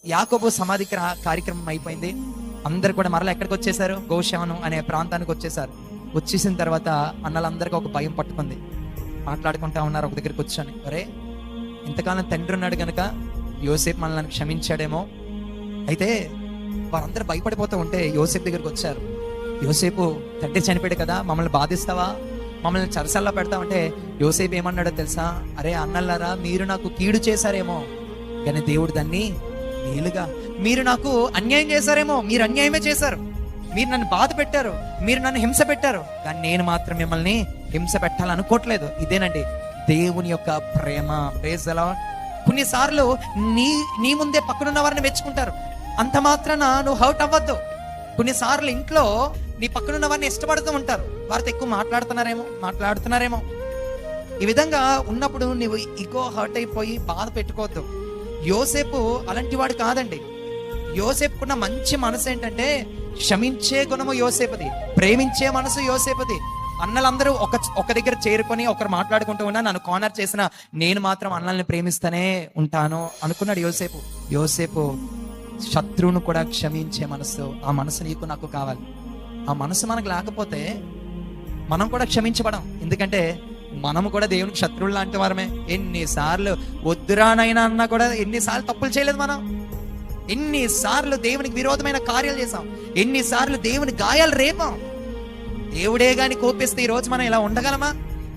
యాకోబు సమాధి కార్యక్రమం అయిపోయింది. అందరు కూడా మరలా ఎక్కడికి వచ్చేసారు? గోషాను అనే ప్రాంతానికి వచ్చేసారు. వచ్చేసిన తర్వాత అన్నలందరికీ ఒక భయం పట్టుకుంది. మాట్లాడుకుంటా ఉన్నారు ఒక దగ్గరికి వచ్చాను, అరే ఇంతకాలం తండ్రి ఉన్నాడు గనక యోసేపు మనల్ని క్షమించాడేమో. అయితే వారందరూ భయపడిపోతూ ఉంటే యోసేపు దగ్గరికి వచ్చారు. యోసేపు, తండ్రి చనిపోయాడు కదా, మమ్మల్ని బాధిస్తావా, మమ్మల్ని చరసల్లో పెడతావంటే యోసేపు ఏమన్నాడో తెలుసా? అరే అన్నలారా, మీరు నాకు కీడు చేశారేమో కానీ దేవుడు దాన్ని మేలుగా, మీరు నాకు అన్యాయం చేశారేమో, మీరు అన్యాయమే చేశారు, మీరు నన్ను బాధ పెట్టారు, మీరు నన్ను హింస పెట్టారు, కానీ నేను మాత్రం మిమ్మల్ని హింస పెట్టాలనుకోవట్లేదు. ఇదేనండి దేవుని యొక్క ప్రేమ. Praise the lord. కొన్నిసార్లు నీ ముందే పక్కనున్న వారిని మెచ్చుకుంటారు, అంత మాత్రాన నువ్వు హర్ట్ అవ్వద్దు. కొన్నిసార్లు ఇంట్లో నీ పక్కనున్న వారిని ఇష్టపడుతూ ఉంటారు, వారితో ఎక్కువ మాట్లాడుతున్నారేమో. ఈ విధంగా ఉన్నప్పుడు నువ్వు ఇగో హర్ట్ అయిపోయి బాధ పెట్టుకోవద్దు. యోసేపు అలాంటి వాడు కాదండి. యోసేపుకున్న మంచి మనసు ఏంటంటే క్షమించే గుణము యోసేపుది, ప్రేమించే మనసు యోసేపుది. అన్నలందరూ ఒక దగ్గర చేరుకొని ఒకరు మాట్లాడుకుంటూ ఉన్నా నన్ను కార్నర్ చేసిన నేను మాత్రం అన్నల్ని ప్రేమిస్తూనే ఉంటాను అనుకున్నాడు యోసేపు. యోసేపు శత్రువును కూడా క్షమించే మనసు, ఆ మనసు నీకు నాకు కావాలి. ఆ మనసు మనకు లేకపోతే మనం కూడా క్షమించబడం. ఎందుకంటే మనము కూడా దేవునికి శత్రువులు లాంటి వారమే. ఎన్నిసార్లు వద్దురానైనా అన్నా కూడా ఎన్నిసార్లు తప్పులు చేయలేదు మనం, ఎన్నిసార్లు దేవునికి విరోధమైన కార్యాలు చేసాం, ఎన్నిసార్లు దేవుని గాయాలు రేపాం. దేవుడే గాని కోపిస్తే ఈ రోజు మనం ఇలా ఉండగలమా?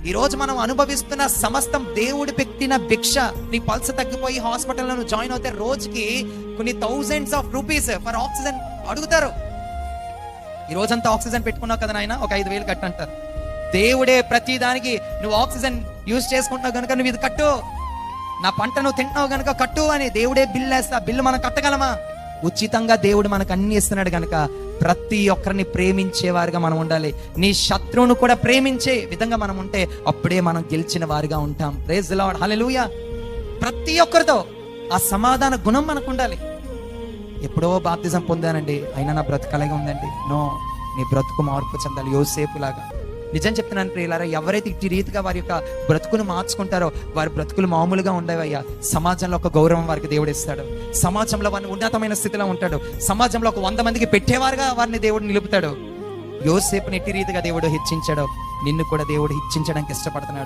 ఈ రోజు మనం అనుభవిస్తున్న సమస్తం దేవుడి పెట్టిన భిక్ష. నీ పల్స్ తగ్గిపోయి హాస్పిటల్లో నువ్వు జాయిన్ అవుతే రోజుకి కొన్ని thousands of rupees for oxygen అడుగుతారు. ఈ రోజంతా ఆక్సిజన్ పెట్టుకున్నావు కదా నాయన, ఒక 5,000 కట్టు అంటారు. దేవుడే ప్రతి దానికి నువ్వు ఆక్సిజన్ యూజ్ చేసుకుంటున్నావు కనుక నువ్వు ఇది కట్టు, నా పంట నువ్వు తింటున్నావు కనుక కట్టు అని దేవుడే బిల్లు వేస్తా. బిల్లు మనం కట్టగలమా? ఉచితంగా దేవుడు మనకు అన్ని ఇస్తున్నాడు కనుక ప్రతి ఒక్కరిని ప్రేమించేవారుగా మనం ఉండాలి. నీ శత్రువును కూడా ప్రేమించే విధంగా మనం ఉంటే అప్పుడే మనం గెలిచిన వారిగా ఉంటాం. ప్రైజ్ ది లార్డ్, హల్లెలూయా. ప్రతి ఒక్కరితో ఆ సమాధాన గుణం మనకు ఉండాలి. ఎప్పుడో బాప్తిజం పొందానండి, అయినా నా బ్రతుకు అలాగే ఉందండి. నో, నీ బ్రతుకు మార్పు చెందాలి యోసేపు లాగా. నిజం చెప్తున్నాను ప్రియులారా, ఎవరైతే ఇట్టి రీతిగా వారి యొక్క బ్రతుకును మార్చుకుంటారో వారి బ్రతుకులు మామూలుగా ఉండవయ్యా. సమాజంలో ఒక గౌరవం వారికి దేవుడు ఇస్తాడు, సమాజంలో వారిని ఉన్నతమైన స్థితిలో ఉంటాడు, సమాజంలో ఒక 100 మందికి పెట్టేవారుగా వారిని దేవుడు నిలుపుతాడు. యోసేపుని ఇట్టి రీతిగా దేవుడు హెచ్చించాడో నిన్ను కూడా దేవుడు హెచ్చించడానికి ఇష్టపడుతున్నాడు.